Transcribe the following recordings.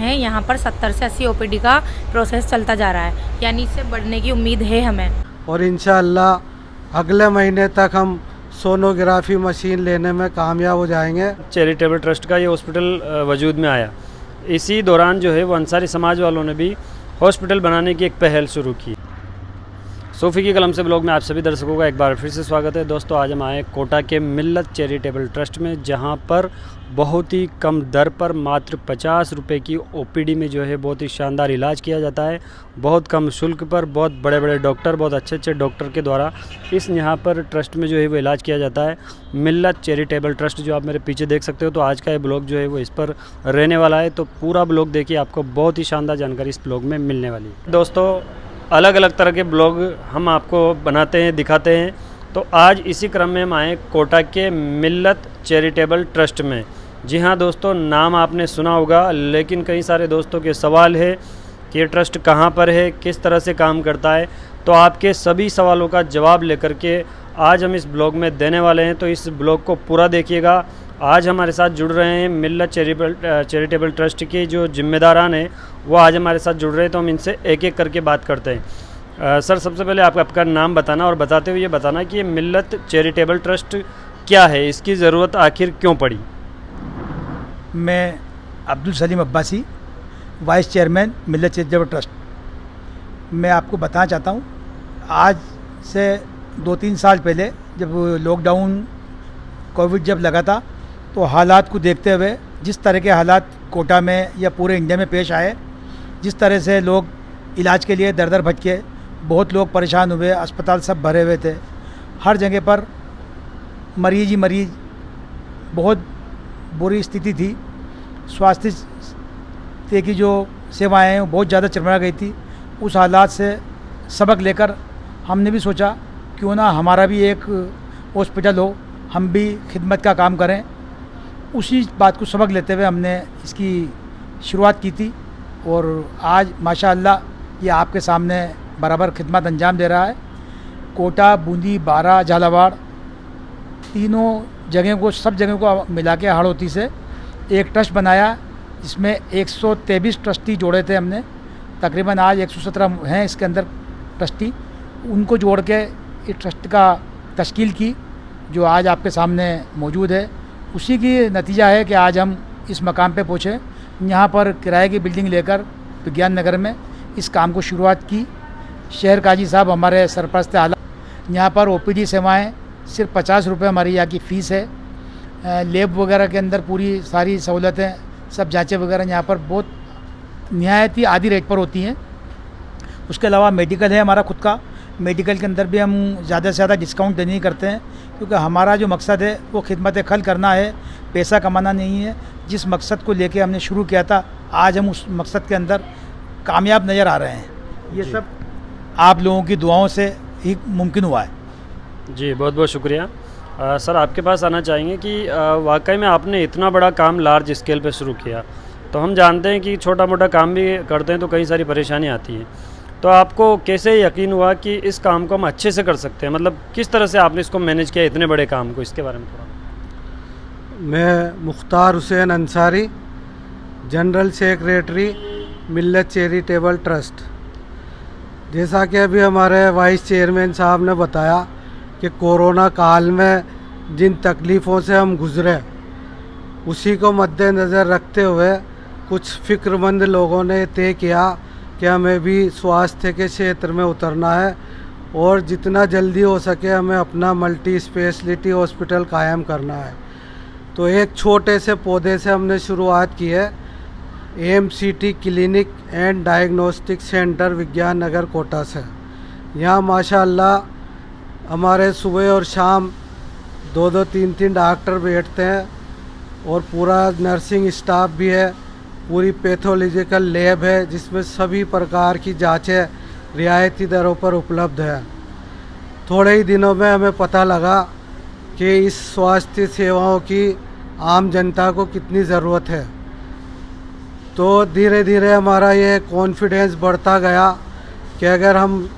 हैं, यहाँ पर 70 से 80 ओपीडी का प्रोसेस चलता जा रहा है, यानी इससे बढ़ने की उम्मीद है हमें। और इंशाअल्लाह अगले महीने तक हम सोनोग्राफी मशीन लेने में कामयाब हो जाएंगे। चैरिटेबल ट्रस्ट का ये हॉस्पिटल वजूद में आया, इसी दौरान जो है वो अंसारी समाज वालों ने भी हॉस्पिटल बनाने की एक पहल शुरू की। सूफ़ी की कलम से ब्लॉग में आप सभी दर्शकों का एक बार फिर से स्वागत है। दोस्तों, आज हम आए कोटा के मिल्लत चैरिटेबल ट्रस्ट में, जहां पर बहुत ही कम दर पर मात्र 50 रुपये की ओपीडी में जो है बहुत ही शानदार इलाज किया जाता है। बहुत कम शुल्क पर बहुत बड़े बड़े डॉक्टर, बहुत अच्छे डॉक्टर के द्वारा इस यहाँ पर ट्रस्ट में जो है वो इलाज किया जाता है। मिल्लत चैरिटेबल ट्रस्ट जो आप मेरे पीछे देख सकते हो, तो आज का ये ब्लॉग जो है वो इस पर रहने वाला है। तो पूरा ब्लॉग देखिए, आपको बहुत ही शानदार जानकारी इस ब्लॉग में मिलने वाली है। दोस्तों, अलग अलग तरह के ब्लॉग हम आपको बनाते हैं, दिखाते हैं। तो आज इसी क्रम में हम आए कोटा के मिल्लत चैरिटेबल ट्रस्ट में। जी हाँ दोस्तों, नाम आपने सुना होगा, लेकिन कई सारे दोस्तों के सवाल है कि ये ट्रस्ट कहाँ पर है, किस तरह से काम करता है। तो आपके सभी सवालों का जवाब लेकर के आज हम इस ब्लॉग में देने वाले हैं। तो इस ब्लॉग को पूरा देखिएगा। आज हमारे साथ जुड़ रहे हैं मिल्लत चैरिटेबल ट्रस्ट के जो जिम्मेदारान हैं, वो आज हमारे साथ जुड़ रहे हैं। तो हम इनसे एक एक करके बात करते हैं। सर, सबसे पहले आपका नाम बताना और बताते हुए ये बताना कि ये मिल्लत चैरिटेबल ट्रस्ट क्या है, इसकी ज़रूरत आखिर क्यों पड़ी। मैं अब्दुल सलीम अब्बासी, वाइस चेयरमैन मिल्लत चैरिटेबल ट्रस्ट। मैं आपको बताना चाहता हूँ, आज से 2-3 साल पहले जब लॉकडाउन कोविड जब लगा था, तो हालात को देखते हुए, जिस तरह के हालात कोटा में या पूरे इंडिया में पेश आए, जिस तरह से लोग इलाज के लिए दर दर भटके, बहुत लोग परेशान हुए, अस्पताल सब भरे हुए थे, हर जगह पर मरीज ही मरीज, बहुत बुरी स्थिति थी। स्वास्थ्य की जो सेवाएं हैं वो बहुत ज़्यादा चरमरा गई थी। उस हालात से सबक लेकर हमने भी सोचा क्यों ना हमारा भी एक हॉस्पिटल हो, हम भी खिदमत का काम करें। उसी बात को सबक लेते हुए हमने इसकी शुरुआत की थी, और आज माशाअल्लाह ये आपके सामने बराबर खिदमत अंजाम दे रहा है। कोटा, बूंदी, बारा, झालावाड़, तीनों जगह को, सब जगह को मिला के हाड़ौती से एक ट्रस्ट बनाया, जिसमें 123 ट्रस्टी जोड़े थे हमने। तकरीबन आज 117 हैं इसके अंदर ट्रस्टी, उनको जोड़ के इस ट्रस्ट का तश्कील की, जो आज आपके सामने मौजूद है। उसी की नतीजा है कि आज हम इस मकाम पे पहुँचे। यहाँ पर किराए की बिल्डिंग लेकर विज्ञान नगर में इस काम को शुरुआत की। शहर काजी साहब हमारे सरपरस्त आला। यहाँ पर ओपीडी सेवाएं सिर्फ 50 रुपये हमारी यहाँ की फ़ीस है। लैब वगैरह के अंदर पूरी सारी सहूलतें, सब जाँचें वगैरह यहाँ पर बहुत निहायत ही आधी रेट पर होती हैं। उसके अलावा मेडिकल है हमारा खुद का। मेडिकल के अंदर भी हम ज़्यादा से ज़्यादा डिस्काउंट देने ही करते हैं, क्योंकि हमारा जो मकसद है वो खिदमत खल करना है, पैसा कमाना नहीं है। जिस मकसद को लेके हमने शुरू किया था, आज हम उस मकसद के अंदर कामयाब नज़र आ रहे हैं। ये सब आप लोगों की दुआओं से ही मुमकिन हुआ है। जी, बहुत बहुत शुक्रिया। सर, आपके पास आना चाहेंगे कि वाकई में आपने इतना बड़ा काम लार्ज स्केल पे शुरू किया। तो हम जानते हैं कि छोटा मोटा काम भी करते हैं तो कई सारी परेशानी आती है। तो आपको कैसे यकीन हुआ कि इस काम को हम अच्छे से कर सकते हैं, मतलब किस तरह से आपने इसको मैनेज किया, इतने बड़े काम को, इसके बारे में थोड़ा। मैं मुख्तार हुसैन अंसारी, जनरल सेक्रेटरी मिल्लत चैरिटेबल ट्रस्ट। जैसा कि अभी हमारे वाइस चेयरमैन साहब ने बताया कि कोरोना काल में जिन तकलीफ़ों से हम गुज़रे, उसी को मद्देनज़र रखते हुए कुछ फ़िक्रमंद लोगों ने तय किया कि हमें भी स्वास्थ्य के क्षेत्र में उतरना है और जितना जल्दी हो सके हमें अपना मल्टी स्पेशलिटी हॉस्पिटल कायम करना है। तो एक छोटे से पौधे से हमने शुरुआत की है। AMCT clinic and diagnostic centre विज्ञान नगर कोटा से। यहाँ माशाअल्लाह हमारे सुबह और शाम 2-2, 3-3 डॉक्टर बैठते हैं, और पूरा नर्सिंग स्टाफ भी है। पूरी पैथोलॉजिकल लैब है, जिसमें सभी प्रकार की जांचें रियायती दरों पर उपलब्ध है। थोड़े ही दिनों में हमें पता लगा कि इस स्वास्थ्य सेवाओं की आम जनता को कितनी ज़रूरत है। तो धीरे धीरे हमारा ये कॉन्फिडेंस बढ़ता गया कि अगर हम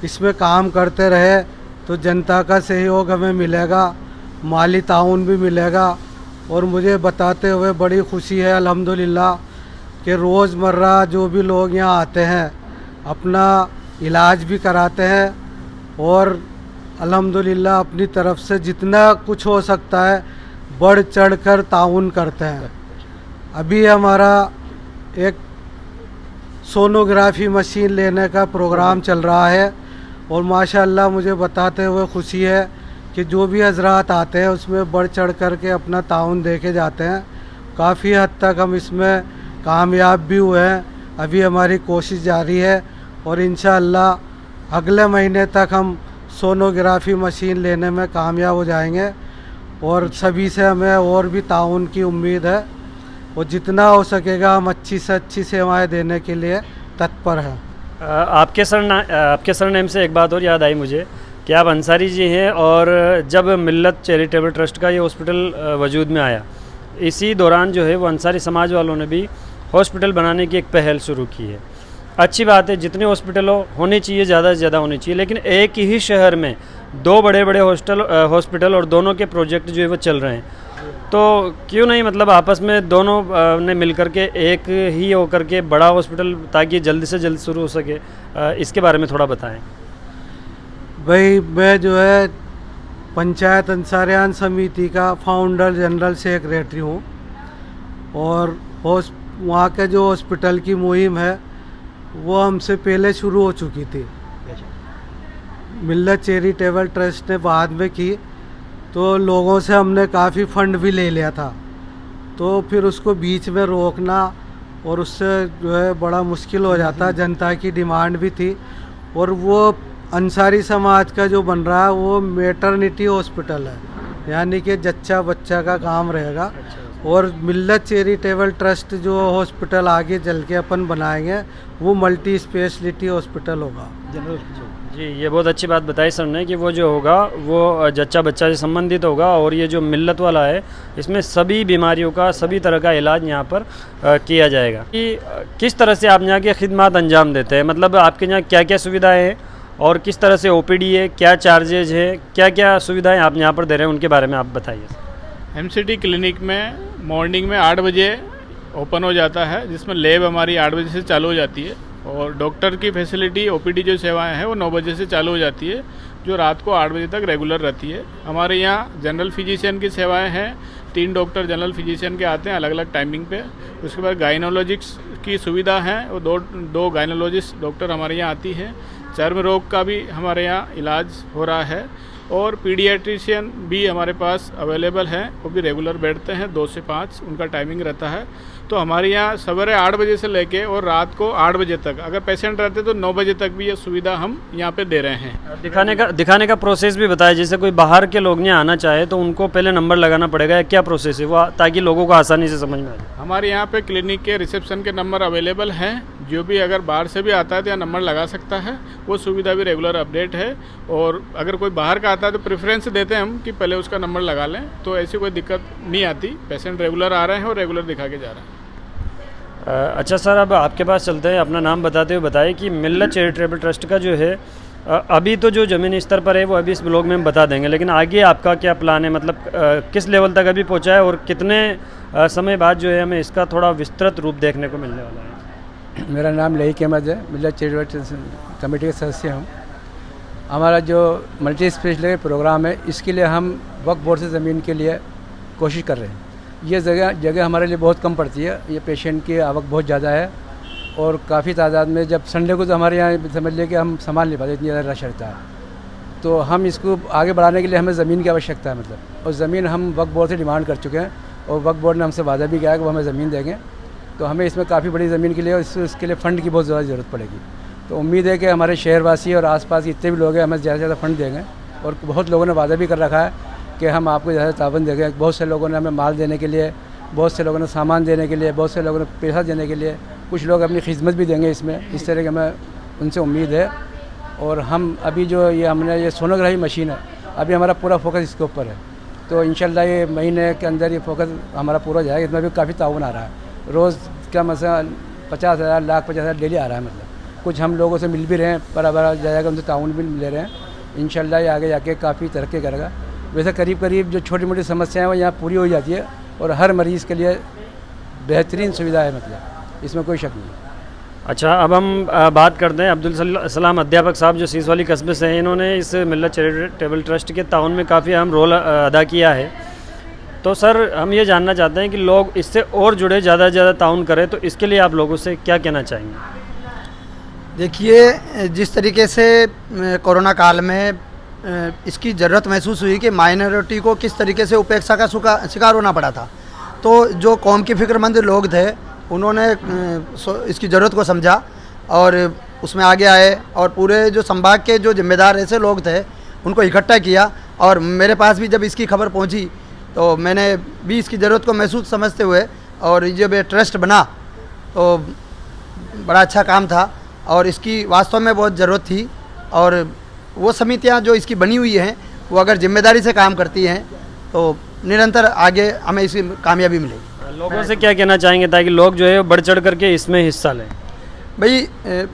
इसमें काम करते रहे तो जनता का सहयोग हमें मिलेगा, माली ताउन भी मिलेगा। और मुझे बताते हुए बड़ी खुशी है अल्हम्दुलिल्लाह कि रोज़मर्रा जो भी लोग यहाँ आते हैं अपना इलाज भी कराते हैं और अल्हम्दुलिल्लाह अपनी तरफ से जितना कुछ हो सकता है बढ़ चढ़ कर ताउन करते हैं। अभी हमारा एक सोनोग्राफी मशीन लेने का प्रोग्राम चल रहा है और माशाअल्लाह मुझे बताते हुए खुशी है कि जो भी हजरात आते हैं उसमें बढ़ चढ़ कर के अपना ताउन दे के जाते हैं। काफ़ी हद तक हम इसमें कामयाब भी हुए हैं। अभी हमारी कोशिश जारी है और इंशाअल्लाह अगले महीने तक हम सोनोग्राफी मशीन लेने में कामयाब हो जाएंगे और सभी से हमें और भी ताउन की उम्मीद है और जितना हो सकेगा हम अच्छी से अच्छी सेवाएं देने के लिए तत्पर हैं। आपके सरनेम से एक बात और याद आई मुझे कि आप अंसारी जी हैं और जब मिल्लत चैरिटेबल ट्रस्ट का ये हॉस्पिटल वजूद में आया इसी दौरान जो है वो अंसारी समाज वालों ने भी हॉस्पिटल बनाने की एक पहल शुरू की है। अच्छी बात है, जितने हॉस्पिटल होने चाहिए ज़्यादा से ज़्यादा होने चाहिए, लेकिन एक ही शहर में दो बड़े बड़े हॉस्पिटल और दोनों के प्रोजेक्ट जो है वो चल रहे हैं, तो क्यों नहीं मतलब आपस में दोनों ने मिलकर के एक ही होकर के बड़ा हॉस्पिटल ताकि जल्दी से जल्द शुरू हो सके, इसके बारे में थोड़ा बताएं। भाई मैं जो है पंचायत अंसारियान समिति का फाउंडर जनरल सेक्रेटरी हूँ और वहाँ के जो हॉस्पिटल की मुहिम है वो हमसे पहले शुरू हो चुकी थी। मिल्लत चैरिटेबल ट्रस्ट ने बाद में की तो लोगों से हमने काफ़ी फंड भी ले लिया था, तो फिर उसको बीच में रोकना और उससे जो है बड़ा मुश्किल हो जाता। जनता की डिमांड भी थी और वो अंसारी समाज का जो बन रहा है वो मैटरनिटी हॉस्पिटल है, यानी कि जच्चा बच्चा का काम रहेगा। और मिल्लत चैरिटेबल ट्रस्ट जो हॉस्पिटल आगे चल के अपन बनाएंगे वो मल्टी स्पेशलिटी हॉस्पिटल होगा। जी, ये बहुत अच्छी बात बताई सर ने कि वो जो होगा वो जच्चा बच्चा से संबंधित होगा और ये जो मिल्लत वाला है इसमें सभी बीमारियों का सभी तरह का इलाज यहाँ पर किया जाएगा। कि किस तरह से आप यहाँ की खिदमत अंजाम देते हैं, मतलब आपके यहाँ क्या क्या सुविधाएं हैं और किस तरह से ओपीडी है, क्या चार्जेज है, क्या क्या सुविधाएं आप यहाँ पर दे रहे हैं, उनके बारे में आप बताइए। एमसीटी क्लिनिक में मॉर्निंग में 8 बजे ओपन हो जाता है, जिसमें लैब हमारी 8 बजे से चालू हो जाती है और डॉक्टर की फैसिलिटी ओपीडी जो सेवाएं हैं वो 9 बजे से चालू हो जाती है, जो रात को 8 बजे तक रेगुलर रहती है। हमारे यहाँ जनरल फिजिशियन की सेवाएं हैं, 3 डॉक्टर जनरल फिजिशियन के आते हैं अलग अलग टाइमिंग पे। उसके बाद गायनोलॉजिक्स की सुविधा है, वो दो गायनोलॉजिस्ट डॉक्टर हमारे यहाँ आती है। चर्म रोग का भी हमारे यहाँ इलाज हो रहा है और पीडियाट्रिशियन भी हमारे पास अवेलेबल हैं, वो भी रेगुलर बैठते हैं 2 से 5 उनका टाइमिंग रहता है। तो हमारे यहाँ सवेरे 8 बजे से लेके और रात को 8 बजे तक, अगर पेशेंट रहते तो 9 बजे तक भी ये सुविधा हम यहाँ पे दे रहे हैं। दिखाने का प्रोसेस भी बताया, जैसे कोई बाहर के लोग यहाँ आना चाहे तो उनको पहले नंबर लगाना पड़ेगा, क्या प्रोसेस है वो, ताकि लोगों को आसानी से समझ में आ जाए। हमारे यहाँ पे क्लिनिक के रिसेप्शन के नंबर अवेलेबल हैं, जो भी अगर बाहर से भी आता है तो यहाँ नंबर लगा सकता है, वो सुविधा भी रेगुलर अपडेट है। और अगर कोई बाहर का आता है तो प्रेफरेंस देते हैं हम कि पहले उसका नंबर लगा लें, तो ऐसी कोई दिक्कत नहीं आती। पेशेंट रेगुलर आ रहे हैं और रेगुलर दिखा के जा रहे हैं। अच्छा सर, अब आपके पास चलते हैं, अपना नाम बताते हुए बताइए कि मिल्लत चैरिटेबल ट्रस्ट का जो है अभी तो जो ज़मीनी स्तर पर है वो अभी इस ब्लॉग में हम बता देंगे, लेकिन आगे आपका क्या प्लान है, मतलब किस लेवल तक अभी पहुंचा है और कितने समय बाद जो है हमें इसका थोड़ा विस्तृत रूप देखने को मिलने वाला है। मेरा नाम लहीक अहमद है, मिल्लत चैरिटेबल कमेटी के सदस्य हूँ। हमारा जो मल्टी स्पेशलिटी प्रोग्राम है इसके लिए हम वक्फ बोर्ड से ज़मीन के लिए कोशिश कर रहे हैं। ये जगह हमारे लिए बहुत कम पड़ती है, ये पेशेंट की आवक बहुत ज़्यादा है और काफ़ी तादाद में, जब संडे को तो हमारे यहाँ समझ लिए कि हम संभाल नहीं पाते, इतनी ज़्यादा रश रहता है। तो हम इसको आगे बढ़ाने के लिए हमें ज़मीन की आवश्यकता है, मतलब, और ज़मीन हम वक्फ बोर्ड से डिमांड कर चुके हैं और वक्फ बोर्ड ने हमसे वादा भी किया है कि वो हमें ज़मीन देंगे। तो हमें इसमें काफ़ी बड़ी ज़मीन के लिए और इसके लिए फ़ंड की बहुत ज़्यादा ज़रूरत पड़ेगी। तो उम्मीद है कि हमारे शहरवासी और आसपास जितने भी लोग हैं हमें ज़्यादा से ज़्यादा फ़ंड देंगे और बहुत लोगों ने वादा भी कर रखा है कि हम आपको ज़्यादा तावन देंगे। बहुत से लोगों ने हमें माल देने के लिए, बहुत से लोगों ने सामान देने के लिए, बहुत से लोगों ने पैसा देने के लिए, कुछ लोग अपनी खिदमत भी देंगे इसमें। इस तरह की हमें उनसे उम्मीद है। और हम अभी जो ये सोनोग्राफी मशीन है, अभी हमारा पूरा फोकस इसके ऊपर है। तो इंशाल्लाह ये महीने के अंदर ये फोकस हमारा पूरा हो जाएगा। इसमें भी काफ़ी ताउन आ रहा है, रोज़ का मसला 50,000 लाख 50,000 डेली आ रहा है। मतलब कुछ हम लोगों से मिल भी रहे हैं, बराबर जाएगा, उनसे ताउन भी ले रहे हैं। इंशाल्लाह ये आगे जाके काफ़ी तरक्की करेगा। वैसे करीब करीब जो छोटी मोटी समस्याएं हैं वो यहाँ पूरी हो जाती है और हर मरीज़ के लिए बेहतरीन सुविधा है। मतलब इसमें कोई शक नहीं। अच्छा, अब हम बात करते हैं अब्दुल सलाम अध्यापक साहब जो सीसवाली कस्बे से हैं। इन्होंने इस मिल्लत चैरिटेबल ट्रस्ट के ताउन में काफ़ी अहम रोल अदा किया है। तो सर, हम ये जानना चाहते हैं कि लोग इससे और जुड़े, ज़्यादा से ज़्यादा ताउन करें, तो इसके लिए आप लोगों से क्या कहना चाहेंगे? देखिए, जिस तरीके से कोरोना काल में इसकी ज़रूरत महसूस हुई कि माइनॉरिटी को किस तरीके से उपेक्षा का शिकार होना पड़ा था, तो जो कौम की फ़िक्रमंद लोग थे उन्होंने इसकी ज़रूरत को समझा और उसमें आगे आए और पूरे जो संभाग के जो जिम्मेदार ऐसे लोग थे उनको इकट्ठा किया। और मेरे पास भी जब इसकी खबर पहुंची तो मैंने भी इसकी ज़रूरत को महसूस समझते हुए और जब ये ट्रस्ट बना तो बड़ा अच्छा काम था और इसकी वास्तव में बहुत ज़रूरत थी। और वो समितियां जो इसकी बनी हुई हैं वो अगर जिम्मेदारी से काम करती हैं तो निरंतर आगे हमें इसकी कामयाबी मिलेगी। लोगों से क्या कहना चाहेंगे ताकि लोग जो है बढ़ चढ़ करके इसमें हिस्सा लें? भाई,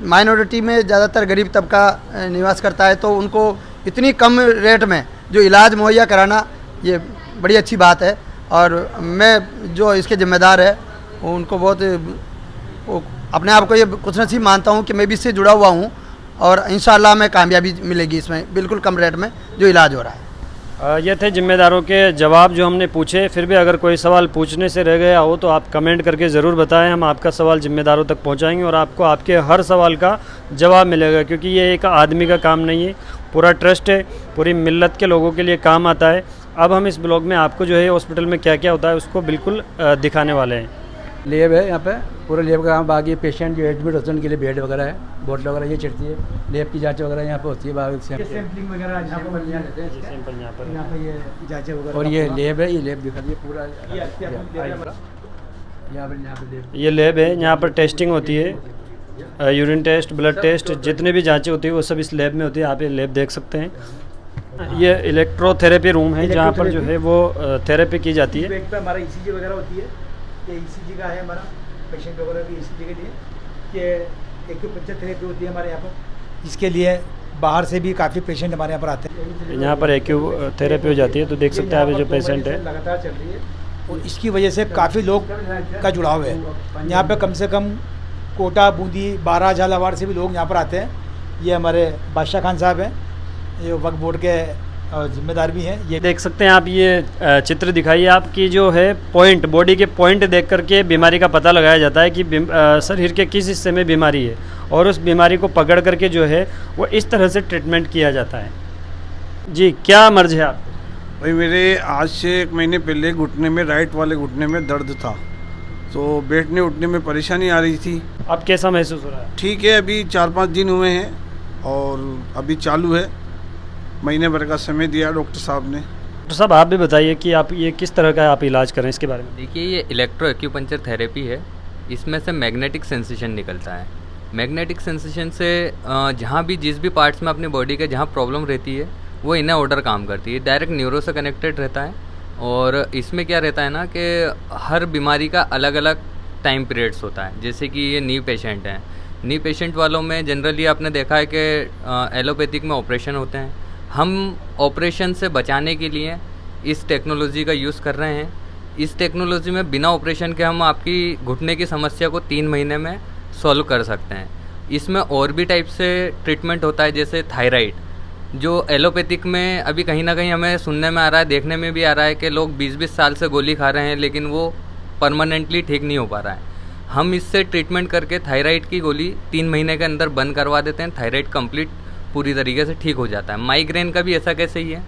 माइनॉरिटी में ज़्यादातर गरीब तबका निवास करता है, तो उनको इतनी कम रेट में जो इलाज मुहैया कराना ये बड़ी अच्छी बात है। और मैं जो इसके ज़िम्मेदार है उनको बहुत अपने आप को ये खुशनसीब मानता हूँ कि मैं भी इससे जुड़ा हुआ हूँ और इंशाअल्लाह में कामयाबी मिलेगी इसमें बिल्कुल कम रेट में जो इलाज हो रहा है। ये थे जिम्मेदारों के जवाब जो हमने पूछे। फिर भी अगर कोई सवाल पूछने से रह गया हो तो आप कमेंट करके ज़रूर बताएं, हम आपका सवाल जिम्मेदारों तक पहुंचाएंगे और आपको आपके हर सवाल का जवाब मिलेगा। क्योंकि ये एक आदमी का काम नहीं है, पूरा ट्रस्ट है, पूरी मिल्लत के लोगों के लिए काम आता है। अब हम इस ब्लॉग में आपको जो है हॉस्पिटल में क्या क्या होता है उसको बिल्कुल दिखाने वाले हैं। लेब है यहाँ पे, पूरा लेब का काम। बाकी पेशेंट जो एडमिट होते हैं उनके लिए बेड वगैरह है, बोतल वगैरह ये चढ़ती है। लेब की जांच वगैरह यहाँ पे होती है। बाकी सैंपलिंग वगैरह यहाँ पे ये जांचें वगैरह। और ये लेब है, ये लेब दिखा दिए पूरा। ये लेब है, यहाँ पर टेस्टिंग होती है, यूरिन टेस्ट, ब्लड टेस्ट, जितने भी जांचें होती है वो सब इस लेब में होती है। आप ये लेब देख सकते हैं। ये इलेक्ट्रोथेरेपी रूम है जहाँ पर जो है वो थेरेपी की जाती है। पे हमारा ईसीजी वगैरह होती है, ये ईसीजी का है हमारा पेशेंट वगैरह की ईसीजी के लिए। कि एक्यूपंक्चर थेरेपी होती है हमारे यहाँ पर, इसके लिए बाहर से भी काफ़ी पेशेंट हमारे यहाँ पर आते हैं। यहाँ पर एक्यूथेरेपी हो जाती है, तो देख सकते हैं आप जो पेशेंट है लगातार चल रही है और इसकी वजह से काफ़ी लोग का जुड़ाव है। यहाँ पे कम से कम कोटा, बूंदी, 12 झालावाड़ से भी लोग यहाँ पर आते हैं। ये हमारे बादशाह खान साहब हैं, ये वक्फ बोर्ड के जिम्मेदार भी हैं। ये देख सकते हैं आप, ये चित्र दिखाइए आपकी जो है पॉइंट, बॉडी के पॉइंट देख करके बीमारी का पता लगाया जाता है कि शरीर के किस हिस्से में बीमारी है और उस बीमारी को पकड़ करके जो है वो इस तरह से ट्रीटमेंट किया जाता है। जी, क्या मर्ज है आपको? भाई, मेरे आज से 1 महीने पहले घुटने में, राइट वाले घुटने में दर्द था, तो बैठने उठने में परेशानी आ रही थी। अब कैसा महसूस हो रहा है? ठीक है, अभी 4-5 दिन हुए हैं और अभी चालू है। महीने भर का समय दिया डॉक्टर साहब ने। डॉक्टर साहब, आप भी बताइए कि आप ये किस तरह का आप इलाज करें इसके बारे में। देखिए, ये इलेक्ट्रो एक्यूपंक्चर थेरेपी है। इसमें से मैग्नेटिक सेंसेशन निकलता है। मैग्नेटिक सेंसेशन से जहाँ भी, जिस भी पार्ट्स में अपनी बॉडी के जहाँ प्रॉब्लम रहती है वो इनर ऑर्डर काम करती है। डायरेक्ट न्यूरो से कनेक्टेड रहता है और इसमें क्या रहता है ना कि हर बीमारी का अलग अलग टाइम पीरियड्स होता है। जैसे कि ये नी पेशेंट हैं, नी पेशेंट वालों में जनरली आपने देखा है कि एलोपैथिक में ऑपरेशन होते हैं। हम ऑपरेशन से बचाने के लिए इस टेक्नोलॉजी का यूज़ कर रहे हैं। इस टेक्नोलॉजी में बिना ऑपरेशन के हम आपकी घुटने की समस्या को 3 महीने में सॉल्व कर सकते हैं। इसमें और भी टाइप से ट्रीटमेंट होता है, जैसे थायराइड, जो एलोपैथिक में अभी कहीं ना कहीं हमें सुनने में आ रहा है, देखने में भी आ रहा है कि लोग 20-20 साल से गोली खा रहे हैं लेकिन वो परमानेंटली ठीक नहीं हो पा रहा है। हम इससे ट्रीटमेंट करके थायराइड की गोली 3 महीने के अंदर बंद करवा देते हैं। थायराइड कंप्लीट पूरी तरीके से ठीक हो जाता है। माइग्रेन का भी ऐसा कैसे ही है।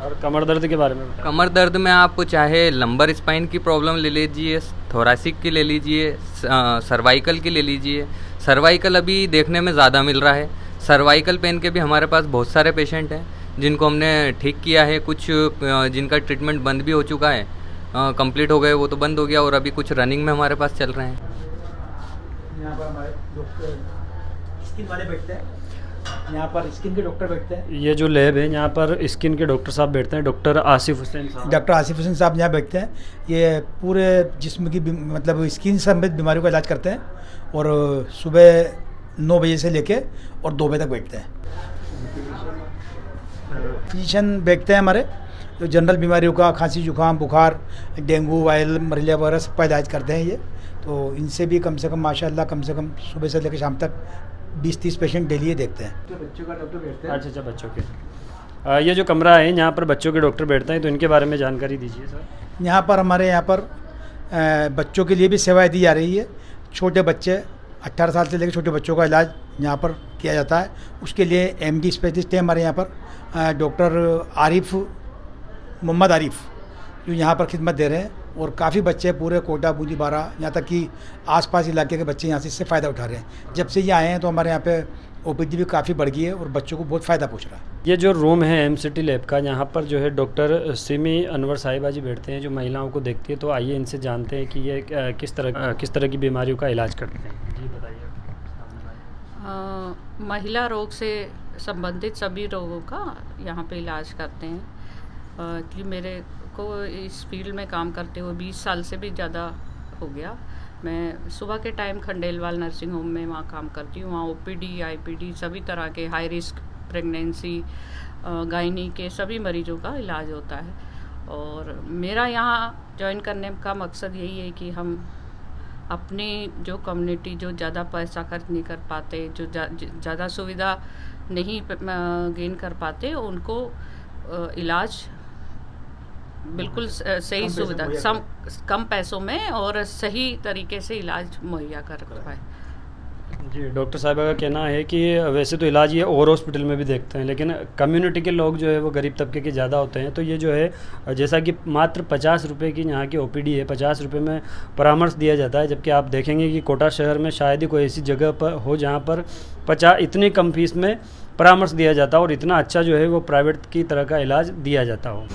और कमर दर्द के बारे में बताएं। कमर दर्द में आप चाहे लंबर स्पाइन की प्रॉब्लम ले लीजिए, थोरासिक की ले लीजिए, सर्वाइकल की ले लीजिए। सर्वाइकल अभी देखने में ज़्यादा मिल रहा है। सर्वाइकल पेन के भी हमारे पास बहुत सारे पेशेंट हैं जिनको हमने ठीक किया है। कुछ जिनका ट्रीटमेंट बंद भी हो चुका है, कंप्लीट हो गए, वो तो बंद हो गया और अभी कुछ रनिंग में हमारे पास चल रहे हैं। यहाँ पर हमारे डॉक्टर स्किन वाले बैठते हैं, यहाँ पर स्किन के डॉक्टर बैठते हैं। ये जो लैब है यहाँ पर स्किन के डॉक्टर साहब बैठते हैं, डॉक्टर आसिफ हुसैन साहब। डॉक्टर आसिफ हुसैन साहब यहाँ बैठते हैं। ये पूरे जिस्म की मतलब स्किन संबंधित बीमारियों का इलाज करते हैं और सुबह 9 बजे से लेके और 2 बजे तक बैठते हैं। फिजिशियन बैठते हैं हमारे, जो जनरल बीमारियों का, खांसी जुकाम बुखार, डेंगू वायरल मलेरिया वगैरह सबका इलाज करते हैं ये। तो इनसे भी कम से कम माशाल्लाह कम से कम सुबह से लेकर शाम तक 20-30 पेशेंट डेली देखते हैं। बच्चों का डॉक्टर बैठते हैं। अच्छा बच्चों के ये जो कमरा है यहाँ पर बच्चों के डॉक्टर बैठते हैं, तो इनके बारे में जानकारी दीजिए सर। यहाँ पर हमारे यहाँ पर बच्चों के लिए भी सेवाएं दी जा रही है। छोटे बच्चे 18 साल से लेकर छोटे बच्चों का इलाज यहाँ पर किया जाता है। उसके लिए MD स्पेशलिस्ट है हमारे यहाँ पर डॉक्टर मोहम्मद आरिफ जो यहाँ पर खिदमत दे रहे हैं, और काफ़ी बच्चे पूरे कोटा बूंदी बारा यहाँ तक कि आसपास इलाके के बच्चे यहाँ से इससे फ़ायदा उठा रहे हैं। जब से ये आए हैं तो हमारे यहाँ पे OPD भी काफ़ी बढ़ गई है और बच्चों को बहुत फ़ायदा पहुँच रहा है। ये जो रूम है MCT लैब का, यहाँ पर जो है डॉक्टर सिमी अनवर साहिबा जी बैठते हैं जो महिलाओं को देखती है। तो आइए इनसे जानते हैं कि ये किस तरह की बीमारियों का इलाज करते हैं। जी बताइए। महिला रोग से संबंधित सभी रोगों का यहाँ पे इलाज करते हैं। कि मेरे को इस फील्ड में काम करते हुए 20 साल से भी ज़्यादा हो गया। मैं सुबह के टाइम खंडेलवाल नर्सिंग होम में वहाँ काम करती हूँ। वहाँ OPD IPD सभी तरह के हाई रिस्क प्रेगनेंसी गायनी के सभी मरीजों का इलाज होता है। और मेरा यहाँ ज्वाइन करने का मकसद यही है कि हम अपनी जो कम्युनिटी जो ज़्यादा पैसा खर्च नहीं कर पाते, जो ज़्यादा सुविधा नहीं गेन कर पाते, उनको इलाज बिल्कुल सही सुविधा कम पैसों में और सही तरीके से इलाज मुहैया कर पाए। जी डॉक्टर साहिबा का कहना है कि वैसे तो इलाज ये और हॉस्पिटल में भी देखते हैं, लेकिन कम्युनिटी के लोग जो है वो गरीब तबके के ज़्यादा होते हैं। तो ये जो है जैसा कि मात्र 50 रुपये की यहाँ की OPD है, 50 रुपये में परामर्श दिया जाता है। जबकि आप देखेंगे कि कोटा शहर में शायद ही कोई ऐसी जगह पर हो जहाँ पर 50 इतनी कम फीस में परामर्श दिया जाता हो और इतना अच्छा जो है वो प्राइवेट की तरह का इलाज दिया जाता हो।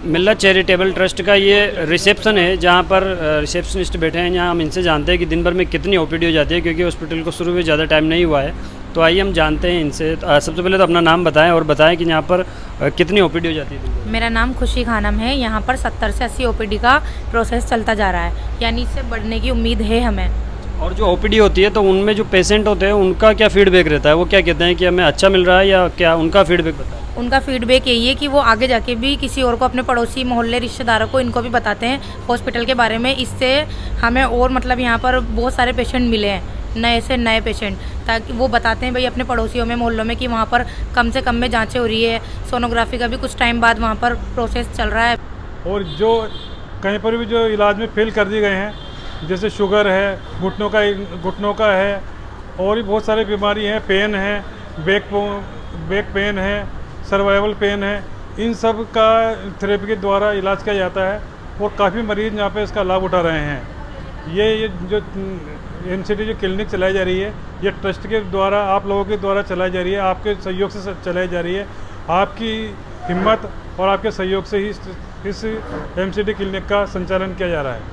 मिल्लत चैरिटेबल ट्रस्ट का ये रिसेप्शन है जहाँ पर रिसेप्शनिस्ट बैठे हैं। यहाँ हम इनसे जानते हैं कि दिन भर में कितनी OPD हो जाती है, क्योंकि हॉस्पिटल को शुरू में ज़्यादा टाइम नहीं हुआ है। तो आइए हम जानते हैं इनसे। सबसे पहले तो अपना नाम बताएं और बताएं कि यहाँ पर कितनी OPD हो जाती है। मेरा नाम खुशी खानम है। यहाँ पर 70 से 80 OPD का प्रोसेस चलता जा रहा है, यानी इससे बढ़ने की उम्मीद है हमें। और जो OPD होती है तो उनमें जो पेशेंट होते हैं उनका क्या फीडबैक रहता है? वो क्या कहते हैं कि हमें अच्छा मिल रहा है, या क्या उनका फीडबैक बताएं? उनका फीडबैक यही है कि वो आगे जाके भी किसी और को, अपने पड़ोसी मोहल्ले रिश्तेदारों को, इनको भी बताते हैं हॉस्पिटल के बारे में। इससे हमें और मतलब यहाँ पर बहुत सारे पेशेंट मिले हैं, नए से नए पेशेंट, ताकि वो बताते हैं भाई अपने पड़ोसियों में, मोहल्लों में, कि वहाँ पर कम से कम में जाँचें हो रही है। सोनोग्राफी का भी कुछ टाइम बाद वहाँ पर प्रोसेस चल रहा है। और जो कहीं पर भी जो इलाज में फेल कर दिए गए हैं, जैसे शुगर है, घुटनों का है, और भी बहुत सारी बीमारी हैं, पेन है, बैक पेन है, सर्वाइवल पेन है, इन सब का थेरेपी के द्वारा इलाज किया जाता है और काफ़ी मरीज यहाँ पे इसका लाभ उठा रहे हैं। ये जो MCT जो क्लिनिक चलाई जा रही है, ये ट्रस्ट के द्वारा, आप लोगों के द्वारा चलाई जा रही है, आपके सहयोग से चलाई जा रही है। आपकी हिम्मत और आपके सहयोग से ही इस MCT क्लिनिक का संचालन किया जा रहा है।